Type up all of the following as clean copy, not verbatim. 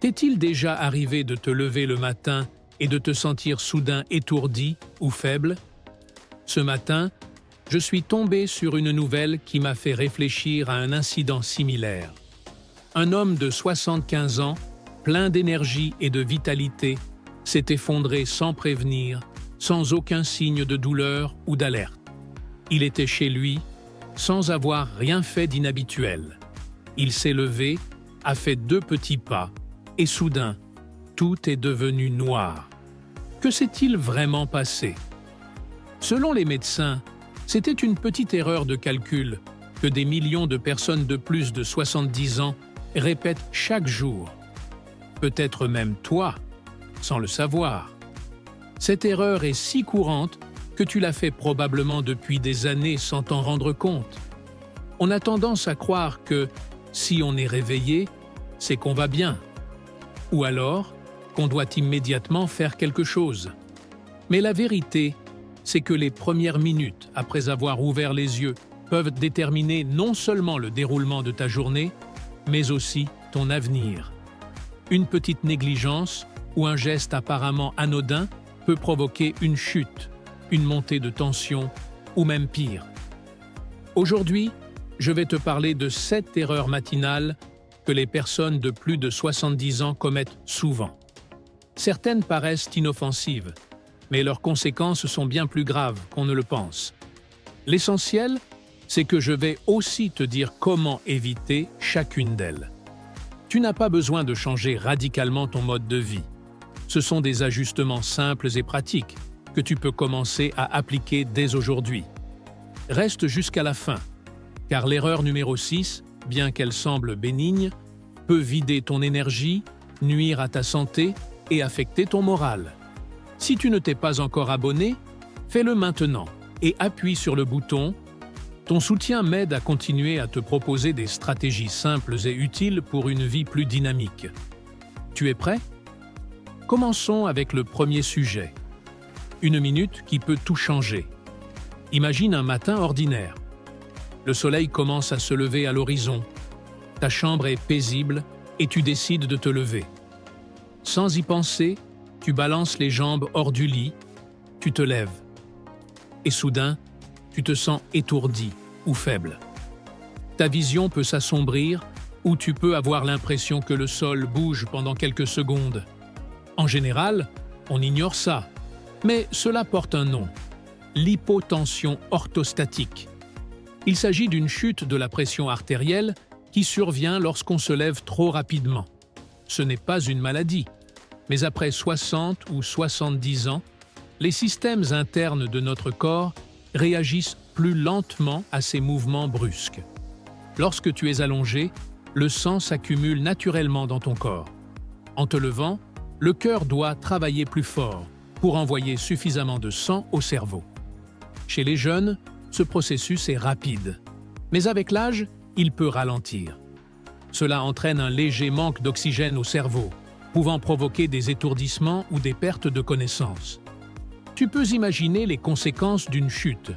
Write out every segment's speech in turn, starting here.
T'est-il déjà arrivé de te lever le matin et de te sentir soudain étourdi ou faible? Ce matin, je suis tombé sur une nouvelle qui m'a fait réfléchir à un incident similaire. Un homme de 75 ans, plein d'énergie et de vitalité, s'est effondré sans prévenir, sans aucun signe de douleur ou d'alerte. Il était chez lui, sans avoir rien fait d'inhabituel. Il s'est levé, a fait 2 petits pas, et soudain, tout est devenu noir. Que s'est-il vraiment passé? Selon les médecins, c'était une petite erreur de calcul que des millions de personnes de plus de 70 ans répètent chaque jour. Peut-être même toi, sans le savoir. Cette erreur est si courante que tu l'as fait probablement depuis des années sans t'en rendre compte. On a tendance à croire que si on est réveillé, c'est qu'on va bien. Ou alors qu'on doit immédiatement faire quelque chose. Mais la vérité, c'est que les premières minutes après avoir ouvert les yeux peuvent déterminer non seulement le déroulement de ta journée, mais aussi ton avenir. Une petite négligence ou un geste apparemment anodin peut provoquer une chute, une montée de tension ou même pire. Aujourd'hui, je vais te parler de 7 erreurs matinales que les personnes de plus de 70 ans commettent souvent. Certaines paraissent inoffensives, mais leurs conséquences sont bien plus graves qu'on ne le pense. L'essentiel, c'est que je vais aussi te dire comment éviter chacune d'elles. Tu n'as pas besoin de changer radicalement ton mode de vie. Ce sont des ajustements simples et pratiques que tu peux commencer à appliquer dès aujourd'hui. Reste jusqu'à la fin, car l'erreur numéro 6, bien qu'elle semble bénigne, peut vider ton énergie, nuire à ta santé et affecter ton moral. Si tu ne t'es pas encore abonné, fais-le maintenant et appuie sur le bouton. Ton soutien m'aide à continuer à te proposer des stratégies simples et utiles pour une vie plus dynamique. Tu es prêt? Commençons avec le premier sujet. Une minute qui peut tout changer. Imagine un matin ordinaire. Le soleil commence à se lever à l'horizon. Ta chambre est paisible et tu décides de te lever. Sans y penser, tu balances les jambes hors du lit, tu te lèves. Et soudain, tu te sens étourdi ou faible. Ta vision peut s'assombrir ou tu peux avoir l'impression que le sol bouge pendant quelques secondes. En général, on ignore ça, mais cela porte un nom, l'hypotension orthostatique. Il s'agit d'une chute de la pression artérielle qui survient lorsqu'on se lève trop rapidement. Ce n'est pas une maladie, mais après 60 ou 70 ans, les systèmes internes de notre corps réagissent plus lentement à ces mouvements brusques. Lorsque tu es allongé, le sang s'accumule naturellement dans ton corps. En te levant, le cœur doit travailler plus fort pour envoyer suffisamment de sang au cerveau. Chez les jeunes, ce processus est rapide, mais avec l'âge, il peut ralentir. Cela entraîne un léger manque d'oxygène au cerveau, pouvant provoquer des étourdissements ou des pertes de connaissance. Tu peux imaginer les conséquences d'une chute.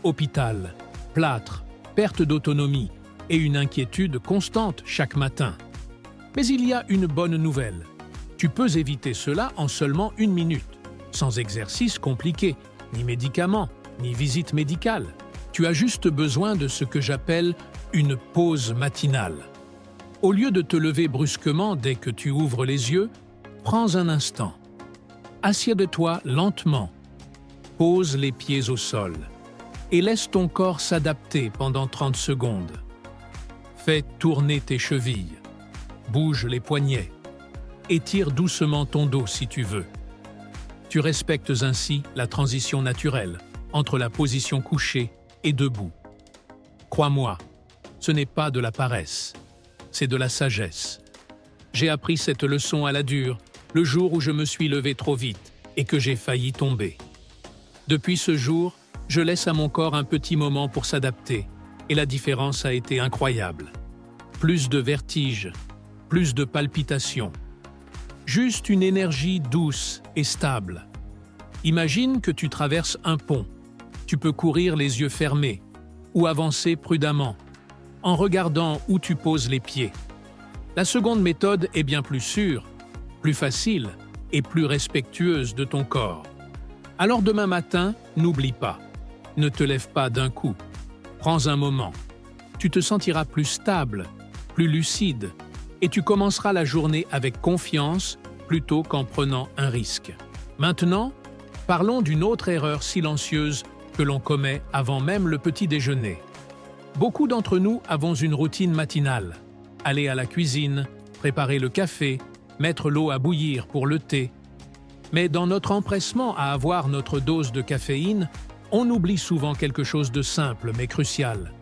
Hôpital, plâtre, perte d'autonomie et une inquiétude constante chaque matin. Mais il y a une bonne nouvelle. Tu peux éviter cela en seulement 1 minute, sans exercice compliqué, ni médicaments, ni visite médicale. Tu as juste besoin de ce que j'appelle une pause matinale. Au lieu de te lever brusquement dès que tu ouvres les yeux, prends un instant. Assieds-toi lentement. Pose les pieds au sol et laisse ton corps s'adapter pendant 30 secondes. Fais tourner tes chevilles. Bouge les poignets. Étire doucement ton dos si tu veux. Tu respectes ainsi la transition naturelle entre la position couchée et debout. Crois-moi, ce n'est pas de la paresse, c'est de la sagesse. J'ai appris cette leçon à la dure le jour où je me suis levé trop vite et que j'ai failli tomber. Depuis ce jour, je laisse à mon corps un petit moment pour s'adapter et la différence a été incroyable. Plus de vertige, plus de palpitations. Juste une énergie douce et stable. Imagine que tu traverses un pont. Tu peux courir les yeux fermés ou avancer prudemment, en regardant où tu poses les pieds. La seconde méthode est bien plus sûre, plus facile et plus respectueuse de ton corps. Alors demain matin, n'oublie pas, ne te lève pas d'un coup. Prends un moment. Tu te sentiras plus stable, plus lucide, et tu commenceras la journée avec confiance plutôt qu'en prenant un risque. Maintenant, parlons d'une autre erreur silencieuse que l'on commet avant même le petit déjeuner. Beaucoup d'entre nous avons une routine matinale. Aller à la cuisine, préparer le café, mettre l'eau à bouillir pour le thé. Mais dans notre empressement à avoir notre dose de caféine, on oublie souvent quelque chose de simple mais crucial.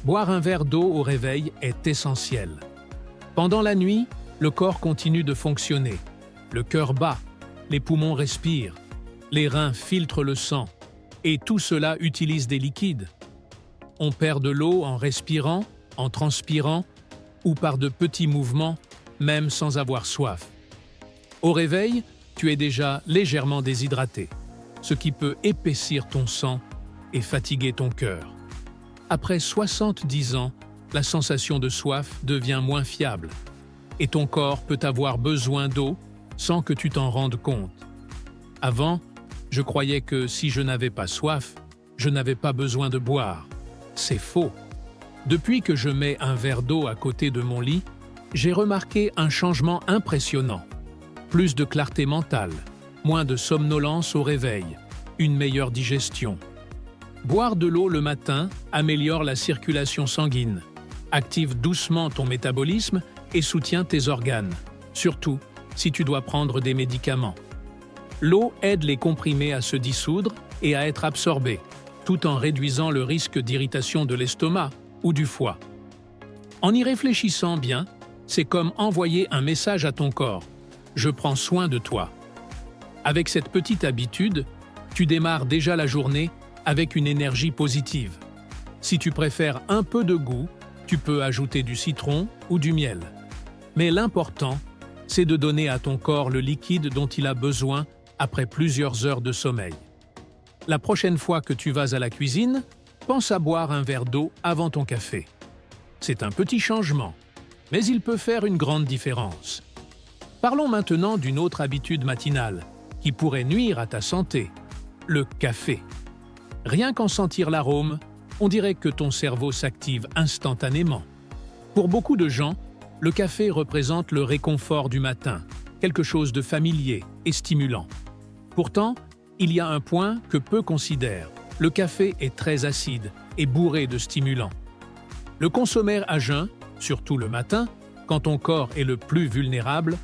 Boire un verre d'eau au réveil est essentiel. Pendant la nuit, le corps continue de fonctionner. Le cœur bat, les poumons respirent, les reins filtrent le sang, et tout cela utilise des liquides. On perd de l'eau en respirant, en transpirant, ou par de petits mouvements, même sans avoir soif. Au réveil, tu es déjà légèrement déshydraté, ce qui peut épaissir ton sang et fatiguer ton cœur. Après 70 ans, la sensation de soif devient moins fiable, et ton corps peut avoir besoin d'eau sans que tu t'en rendes compte. Avant, je croyais que si je n'avais pas soif, je n'avais pas besoin de boire. C'est faux. Depuis que je mets un verre d'eau à côté de mon lit, j'ai remarqué un changement impressionnant. Plus de clarté mentale, moins de somnolence au réveil, une meilleure digestion. Boire de l'eau le matin améliore la circulation sanguine, active doucement ton métabolisme et soutient tes organes, surtout si tu dois prendre des médicaments. L'eau aide les comprimés à se dissoudre et à être absorbés, tout en réduisant le risque d'irritation de l'estomac ou du foie. En y réfléchissant bien, c'est comme envoyer un message à ton corps « Je prends soin de toi ». Avec cette petite habitude, tu démarres déjà la journée avec une énergie positive. Si tu préfères un peu de goût, tu peux ajouter du citron ou du miel. Mais l'important, c'est de donner à ton corps le liquide dont il a besoin après plusieurs heures de sommeil. La prochaine fois que tu vas à la cuisine, pense à boire un verre d'eau avant ton café. C'est un petit changement, mais il peut faire une grande différence. Parlons maintenant d'une autre habitude matinale qui pourrait nuire à ta santé, le café. Rien qu'en sentir l'arôme, on dirait que ton cerveau s'active instantanément. Pour beaucoup de gens, le café représente le réconfort du matin, quelque chose de familier et stimulant. Pourtant, il y a un point que peu considèrent. Le café est très acide et bourré de stimulants. Le consommer à jeun, surtout le matin, quand ton corps est le plus vulnérable,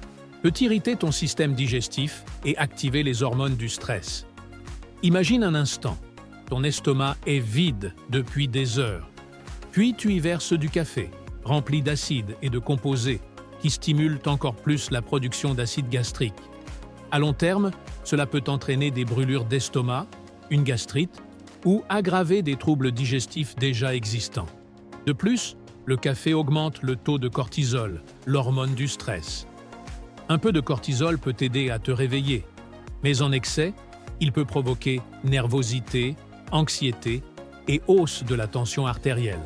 peut irriter ton système digestif et activer les hormones du stress. Imagine un instant, ton estomac est vide depuis des heures. Puis tu y verses du café, rempli d'acide et de composés, qui stimulent encore plus la production d'acide gastrique. À long terme, cela peut entraîner des brûlures d'estomac, une gastrite ou aggraver des troubles digestifs déjà existants. De plus, le café augmente le taux de cortisol, l'hormone du stress. Un peu de cortisol peut t'aider à te réveiller, mais en excès, il peut provoquer nervosité, anxiété et hausse de la tension artérielle.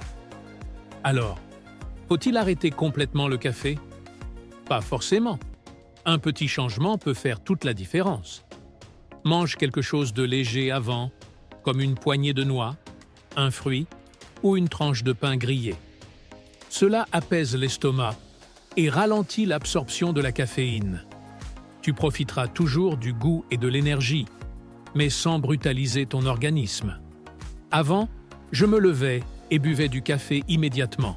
Alors, faut-il arrêter complètement le café? Pas forcément. Un petit changement peut faire toute la différence. Mange quelque chose de léger avant, comme une poignée de noix, un fruit ou une tranche de pain grillé. Cela apaise l'estomac et ralentit l'absorption de la caféine. Tu profiteras toujours du goût et de l'énergie, mais sans brutaliser ton organisme. Avant, je me levais et buvais du café immédiatement.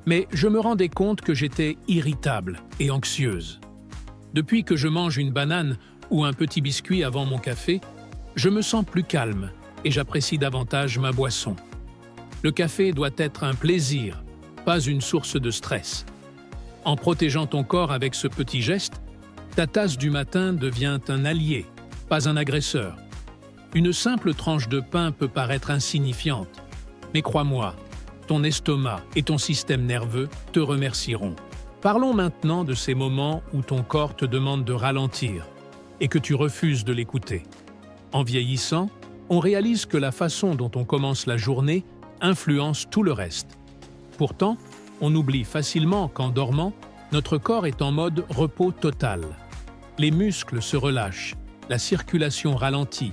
Mais je me rendais compte que j'étais irritable et anxieuse. Depuis que je mange une banane ou un petit biscuit avant mon café, je me sens plus calme et j'apprécie davantage ma boisson. Le café doit être un plaisir, pas une source de stress. En protégeant ton corps avec ce petit geste, ta tasse du matin devient un allié, pas un agresseur. Une simple tranche de pain peut paraître insignifiante, mais crois-moi, ton estomac et ton système nerveux te remercieront. Parlons maintenant de ces moments où ton corps te demande de ralentir et que tu refuses de l'écouter. En vieillissant, on réalise que la façon dont on commence la journée influence tout le reste. Pourtant, on oublie facilement qu'en dormant, Notre corps est en mode repos total. Les muscles se relâchent, la circulation ralentit,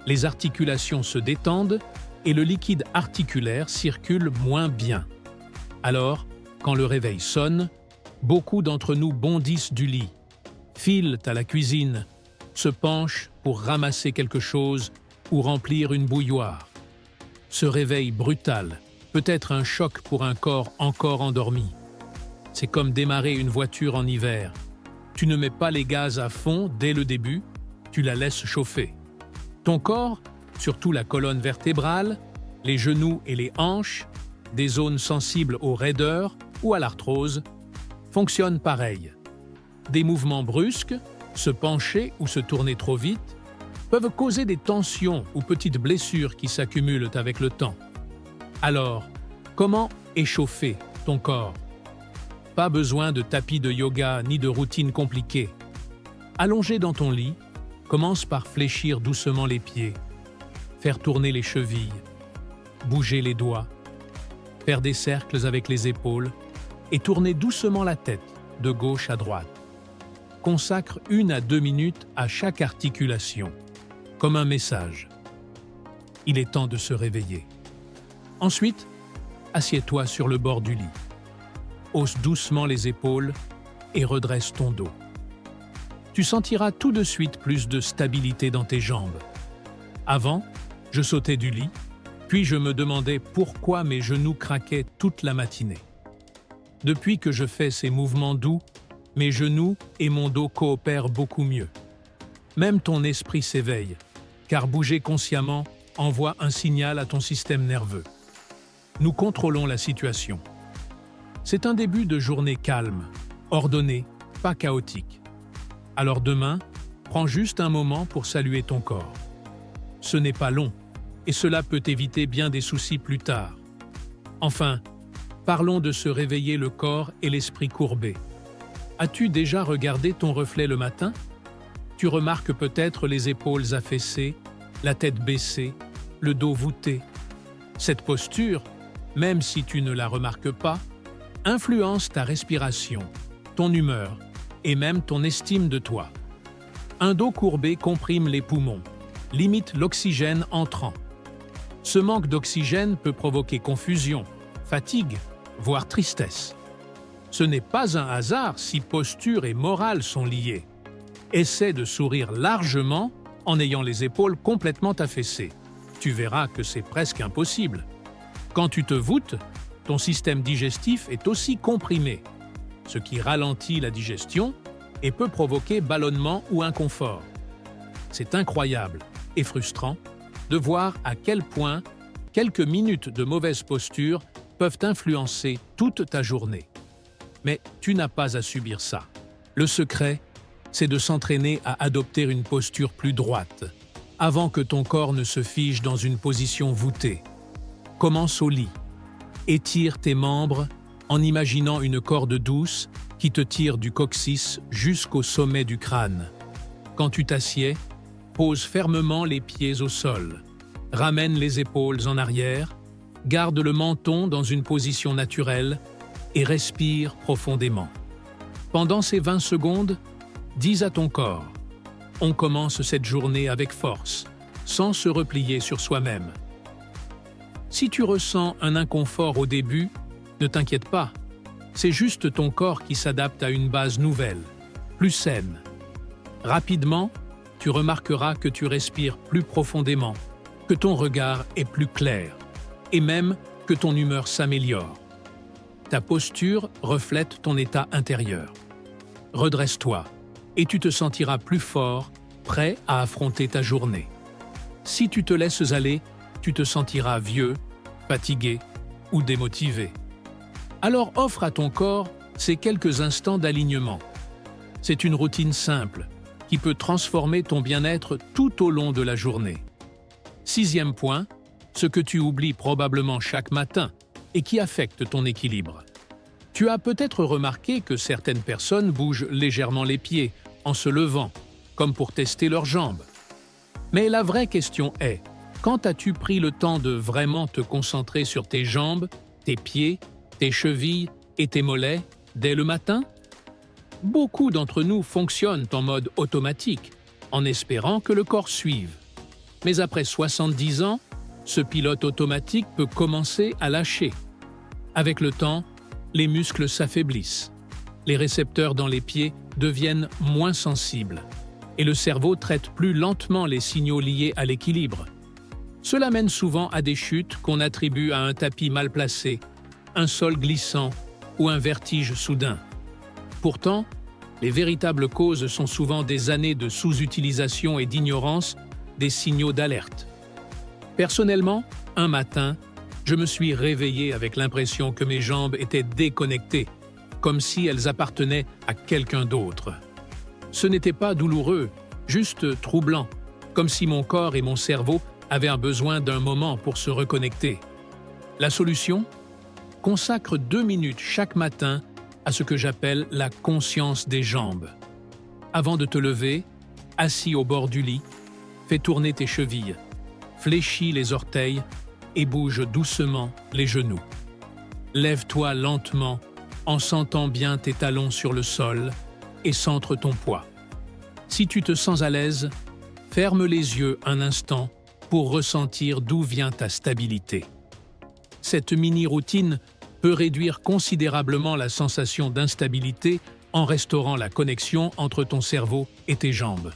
les articulations se détendent et le liquide articulaire circule moins bien. Alors, quand le réveil sonne, beaucoup d'entre nous bondissent du lit, filent à la cuisine, se penchent pour ramasser quelque chose ou remplir une bouilloire. Ce réveil brutal peut être un choc pour un corps encore endormi. C'est comme démarrer une voiture en hiver. Tu ne mets pas les gaz à fond dès le début, tu la laisses chauffer. Ton corps, surtout la colonne vertébrale, les genoux et les hanches, des zones sensibles aux raideurs ou à l'arthrose, fonctionnent pareil. Des mouvements brusques, se pencher ou se tourner trop vite, peuvent causer des tensions ou petites blessures qui s'accumulent avec le temps. Alors, comment échauffer ton corps? Pas besoin de tapis de yoga ni de routine compliquée. Allongé dans ton lit, commence par fléchir doucement les pieds, faire tourner les chevilles, bouger les doigts, faire des cercles avec les épaules et tourner doucement la tête de gauche à droite. Consacre 1 à 2 minutes à chaque articulation, comme un message. Il est temps de se réveiller. Ensuite, assieds-toi sur le bord du lit. Hausse doucement les épaules et redresse ton dos. Tu sentiras tout de suite plus de stabilité dans tes jambes. Avant, je sautais du lit, puis je me demandais pourquoi mes genoux craquaient toute la matinée. Depuis que je fais ces mouvements doux, mes genoux et mon dos coopèrent beaucoup mieux. Même ton esprit s'éveille, car bouger consciemment envoie un signal à ton système nerveux. Nous contrôlons la situation. C'est un début de journée calme, ordonné, pas chaotique. Alors demain, prends juste un moment pour saluer ton corps. Ce n'est pas long, et cela peut éviter bien des soucis plus tard. Enfin, parlons de se réveiller le corps et l'esprit courbés. As-tu déjà regardé ton reflet le matin? Tu remarques peut-être les épaules affaissées, la tête baissée, le dos voûté. Cette posture, même si tu ne la remarques pas, influence ta respiration, ton humeur et même ton estime de toi. Un dos courbé comprime les poumons, limite l'oxygène entrant. Ce manque d'oxygène peut provoquer confusion, fatigue, voire tristesse. Ce n'est pas un hasard si posture et morale sont liées. Essaie de sourire largement en ayant les épaules complètement affaissées. Tu verras que c'est presque impossible. Quand tu te voûtes, ton système digestif est aussi comprimé, ce qui ralentit la digestion et peut provoquer ballonnement ou inconfort. C'est incroyable et frustrant de voir à quel point quelques minutes de mauvaise posture peuvent influencer toute ta journée. Mais tu n'as pas à subir ça. Le secret, c'est de s'entraîner à adopter une posture plus droite, avant que ton corps ne se fige dans une position voûtée. Commence au lit. Étire tes membres en imaginant une corde douce qui te tire du coccyx jusqu'au sommet du crâne. Quand tu t'assieds, pose fermement les pieds au sol. Ramène les épaules en arrière, garde le menton dans une position naturelle et respire profondément. Pendant ces 20 secondes, dis à ton corps « On commence cette journée avec force, sans se replier sur soi-même. » Si tu ressens un inconfort au début, ne t'inquiète pas. C'est juste ton corps qui s'adapte à une base nouvelle, plus saine. Rapidement, tu remarqueras que tu respires plus profondément, que ton regard est plus clair, et même que ton humeur s'améliore. Ta posture reflète ton état intérieur. Redresse-toi, et tu te sentiras plus fort, prêt à affronter ta journée. Si tu te laisses aller, tu te sentiras vieux, fatigué ou démotivé. Alors offre à ton corps ces quelques instants d'alignement. C'est une routine simple qui peut transformer ton bien-être tout au long de la journée. 6e point, ce que tu oublies probablement chaque matin et qui affecte ton équilibre. Tu as peut-être remarqué que certaines personnes bougent légèrement les pieds en se levant, comme pour tester leurs jambes. Mais la vraie question est, quand as-tu pris le temps de vraiment te concentrer sur tes jambes, tes pieds, tes chevilles et tes mollets dès le matin? Beaucoup d'entre nous fonctionnent en mode automatique, en espérant que le corps suive. Mais après 70 ans, ce pilote automatique peut commencer à lâcher. Avec le temps, les muscles s'affaiblissent. Les récepteurs dans les pieds deviennent moins sensibles et le cerveau traite plus lentement les signaux liés à l'équilibre. Cela mène souvent à des chutes qu'on attribue à un tapis mal placé, un sol glissant ou un vertige soudain. Pourtant, les véritables causes sont souvent des années de sous-utilisation et d'ignorance des signaux d'alerte. Personnellement, un matin, je me suis réveillé avec l'impression que mes jambes étaient déconnectées, comme si elles appartenaient à quelqu'un d'autre. Ce n'était pas douloureux, juste troublant, comme si mon corps et mon cerveau avaient un besoin d'un moment pour se reconnecter. La solution ? Consacre 2 minutes chaque matin à ce que j'appelle la conscience des jambes. Avant de te lever, assis au bord du lit, fais tourner tes chevilles, fléchis les orteils et bouge doucement les genoux. Lève-toi lentement en sentant bien tes talons sur le sol et centre ton poids. Si tu te sens à l'aise, ferme les yeux un instant pour ressentir d'où vient ta stabilité. Cette mini-routine peut réduire considérablement la sensation d'instabilité en restaurant la connexion entre ton cerveau et tes jambes.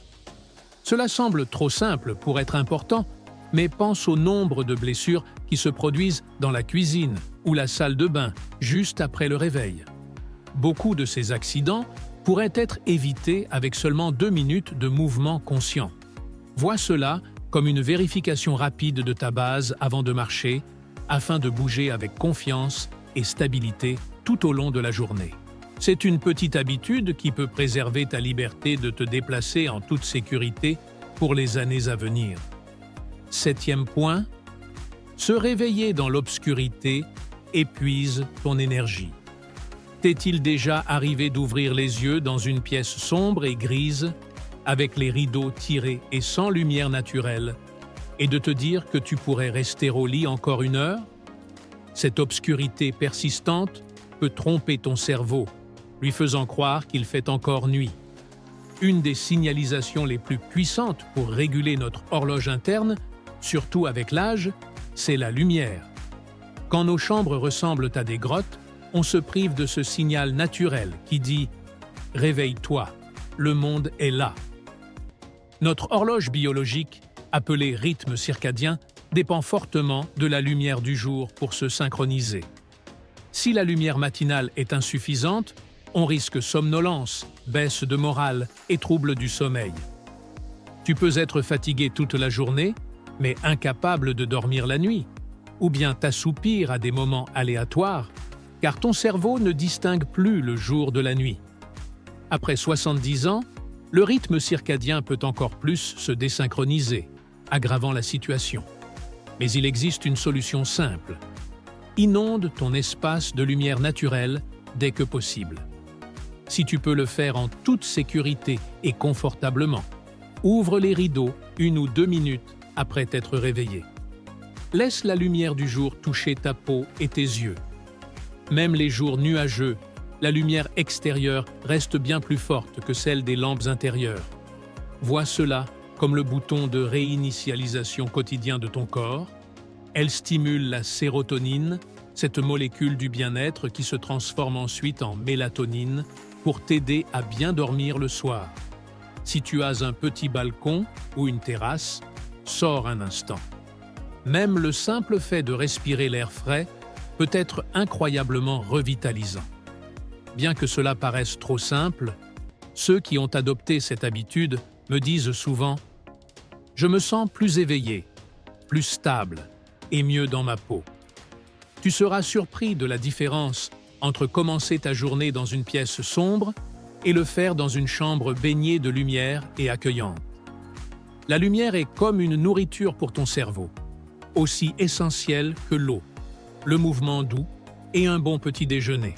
Cela semble trop simple pour être important, mais pense au nombre de blessures qui se produisent dans la cuisine ou la salle de bain juste après le réveil. Beaucoup de ces accidents pourraient être évités avec seulement 2 minutes de mouvement conscient. Vois cela comme une vérification rapide de ta base avant de marcher, afin de bouger avec confiance et stabilité tout au long de la journée. C'est une petite habitude qui peut préserver ta liberté de te déplacer en toute sécurité pour les années à venir. 7e point, se réveiller dans l'obscurité épuise ton énergie. T'est-il déjà arrivé d'ouvrir les yeux dans une pièce sombre et grise, avec les rideaux tirés et sans lumière naturelle, et de te dire que tu pourrais rester au lit encore 1 heure? Cette obscurité persistante peut tromper ton cerveau, lui faisant croire qu'il fait encore nuit. Une des signalisations les plus puissantes pour réguler notre horloge interne, surtout avec l'âge, c'est la lumière. Quand nos chambres ressemblent à des grottes, on se prive de ce signal naturel qui dit « Réveille-toi, le monde est là ». Notre horloge biologique, appelée rythme circadien, dépend fortement de la lumière du jour pour se synchroniser. Si la lumière matinale est insuffisante, on risque somnolence, baisse de morale et troubles du sommeil. Tu peux être fatigué toute la journée, mais incapable de dormir la nuit, ou bien t'assoupir à des moments aléatoires, car ton cerveau ne distingue plus le jour de la nuit. Après 70 ans, le rythme circadien peut encore plus se désynchroniser, aggravant la situation. Mais il existe une solution simple. Inonde ton espace de lumière naturelle dès que possible. Si tu peux le faire en toute sécurité et confortablement, ouvre les rideaux 1 ou 2 minutes après t'être réveillé. Laisse la lumière du jour toucher ta peau et tes yeux. Même les jours nuageux, la lumière extérieure reste bien plus forte que celle des lampes intérieures. Vois cela comme le bouton de réinitialisation quotidien de ton corps. Elle stimule la sérotonine, cette molécule du bien-être qui se transforme ensuite en mélatonine pour t'aider à bien dormir le soir. Si tu as un petit balcon ou une terrasse, sors un instant. Même le simple fait de respirer l'air frais peut être incroyablement revitalisant. Bien que cela paraisse trop simple, ceux qui ont adopté cette habitude me disent souvent « Je me sens plus éveillé, plus stable et mieux dans ma peau ». Tu seras surpris de la différence entre commencer ta journée dans une pièce sombre et le faire dans une chambre baignée de lumière et accueillante. La lumière est comme une nourriture pour ton cerveau, aussi essentielle que l'eau, le mouvement doux et un bon petit déjeuner.